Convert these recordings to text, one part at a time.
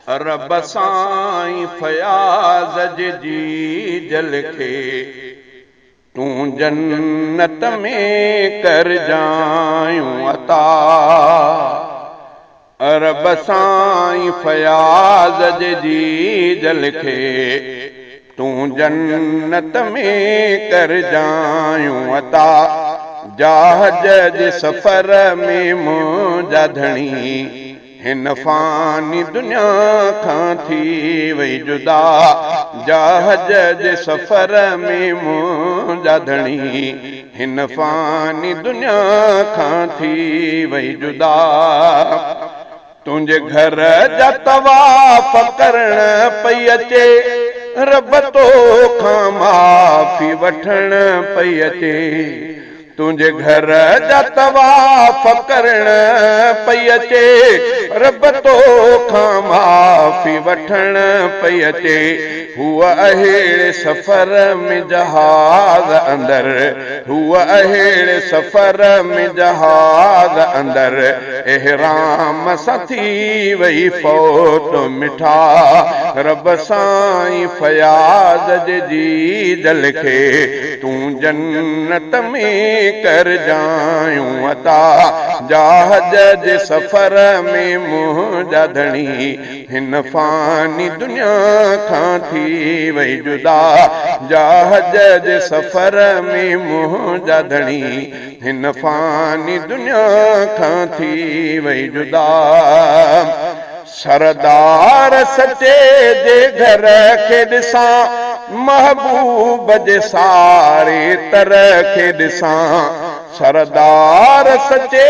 रब साईं फयाज़ जी जल खे तूं जन्नत में कर जायूं अता। रब साईं फयाज़ जी जल खे तूं जन्नत में कर जायूं अता। जहाज जे सफ़र में मुंहिंजा धणी हिन फ़ानी दुनिया खां थी वई जुदा। जहाज जे सफ़र में मुंहिंजा धणी हिन फ़ानी दुनिया खां थी वई जुदा। तुंहिंजे घर जा तवाफ़ करण पई अचे, रब तोखां माफ़ी वठण पई अचे। तुंहिंजे घर जा तवाफ़ करण पई अचे, रब तोखां माफ़ी वठण पई अचे। हूअ अहिड़े सफ़र में जहाज़ अंदर, हूअ अहिड़े सफ़र में जहाज़ अंदर एहराम सां थी वई फौत मिठा। रब साईं फयाज़ जी जल खे तूं जन्नत में कर जायूं अता। जहाज जे सफ़र में मुंहिंजा धणी हिन फ़ानी दुनिया खां थी वई जुदा। जहाज जे सफ़र में मुंहिंजा धणी हिन फ़ानी दुनिया खां थी वई जुदा। सरदार सचे जे घर खे ॾिसां, महबूब जे सारे तरह खे ॾिसां। सरदार सचे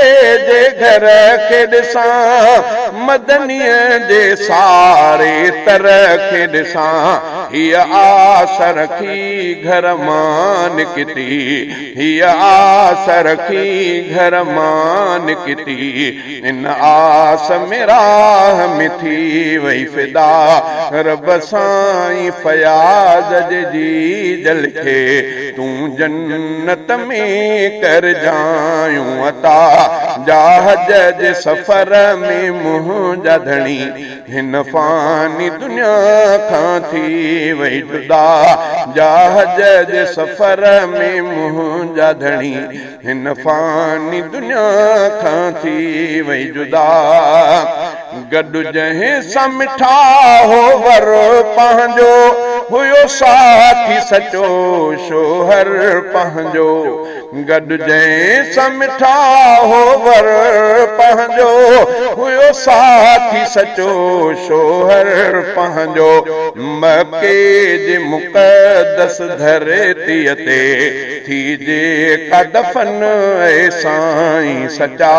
जे घर खे ॾिसां, मदनीअ जे सारे तरह खे ॾिसां। हीअ आस रखी घर मां निकिती, हीअ आस रखी घर मां निकिती। इन आस में राह में थी वई फिदा। रब साईं फयाज़ जी जल खे तूं जन्नत में कर जायूं अता। जहाज जे सफ़र में मुंहिंजा धणी हिन फ़ानी दुनिया खां थी वई जुदा। जहाज जे सफ़र में मुंहिंजा धणी हिन फ़ानी दुनिया खां थी वई जुदा। गॾु जंहिं सां मिठा हो वर पंहिंजो, हुयो साथी सचो शोहर पंहिंजो। गॾु जंहिं सां मिठा हो वर पंहिंजो, हुयो साथी सचो शोहर पंहिंजो। मके जे मुक़दस धरतीअ ते थी जेका दफ़न ऐ साईं सचा।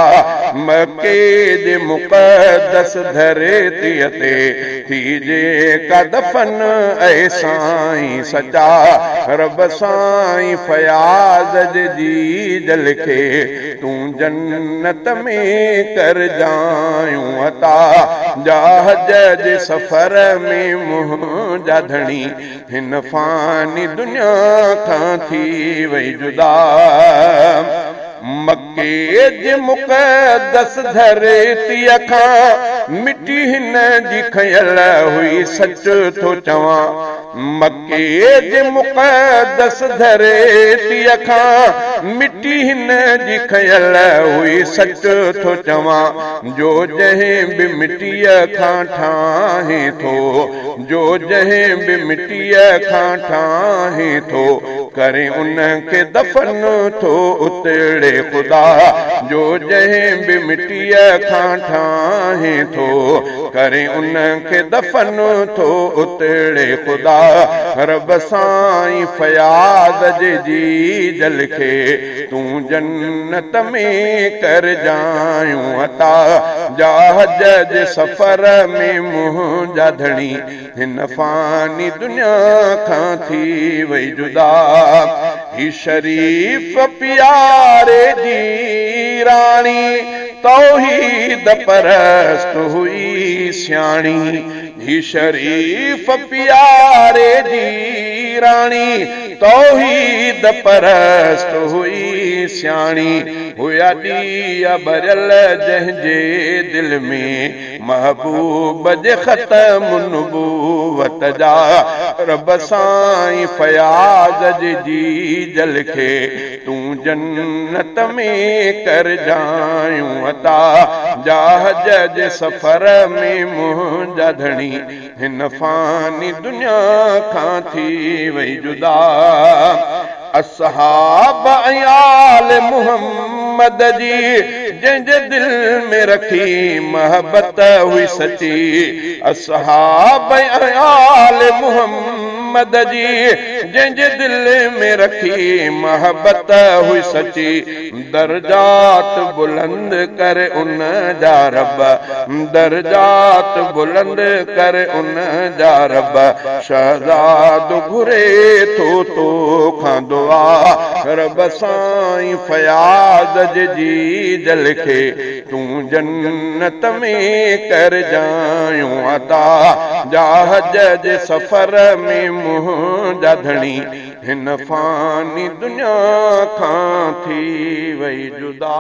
मके जे मुक़दस धरतीअ ते थी जेका दफ़न ऐ साईं सचा। रब साईं फयाज़ जी जल खे तूं जन्नत में कर जायूं अता। जहाज जे सफ़र में मुंहिंजा धणी हिन फ़ानी दुनिया खां थी वई जुदा। मके जे मुक़दस धरतीअ खां मिटी हिन जी खयल हुई सच थो चवां। मके जे मुक़दस धरतीअ खां मिटी हिन जी खयल हुई सच थो चवां। जो जंहिं बि मिटीअ खां ठाहे थो, जो जंहिं बि मिटीअ खां ठाहे थो, करे उन खे दफ़न थो उतड़े ख़ुदा। जो जंहिं बि मिटीअ खां ठाहे थो, करे उन खे दफ़न थो उतड़े ख़ुदा। रब साईं फयाज़ जी जल खे तूं जन्नत में कर जायूं अता। जहाज जे सफ़र में मुंहिंजा धणी हिन फ़ानी दुनिया खां थी वई जुदा। ही शरीफ़ प्यारे जी राणी तौहीद परस्त हुई सियाणी। ही शरीफ़ प्यारे जी राणी तौहीद परस्त हुई सियाणी हुया ॾींहं भरियल जंहिंजे दिल में महबूब जे ख़तम नुबूवत जा रब साईं फयाज़ जी जल खे तूं जन्नत में कर जायूं अता जहाज जे सफ़र में मुंहिंजा धणी हिन फ़ानी दुनिया खां थी वई जुदा असहाब अयाल मुहम्मद जी जंहिंजे दिल में रखी महबत हुई सची असहाब अयाल मुहम्मद जी जंहिंजे दिल में रखी महबत हुई सची दर्जात बुलंद कर उन जा रब दर्जात बुलंद कर उन जा रब शहजाद घुरे तो खां दुआ रब साईं फयाज़ जी जल खे तूं जन्नत में कर जायूं अता जहाज जे सफ़र में मुंहिंजा धणी हिन फ़ानी दुनिया खां थी वई जुदा।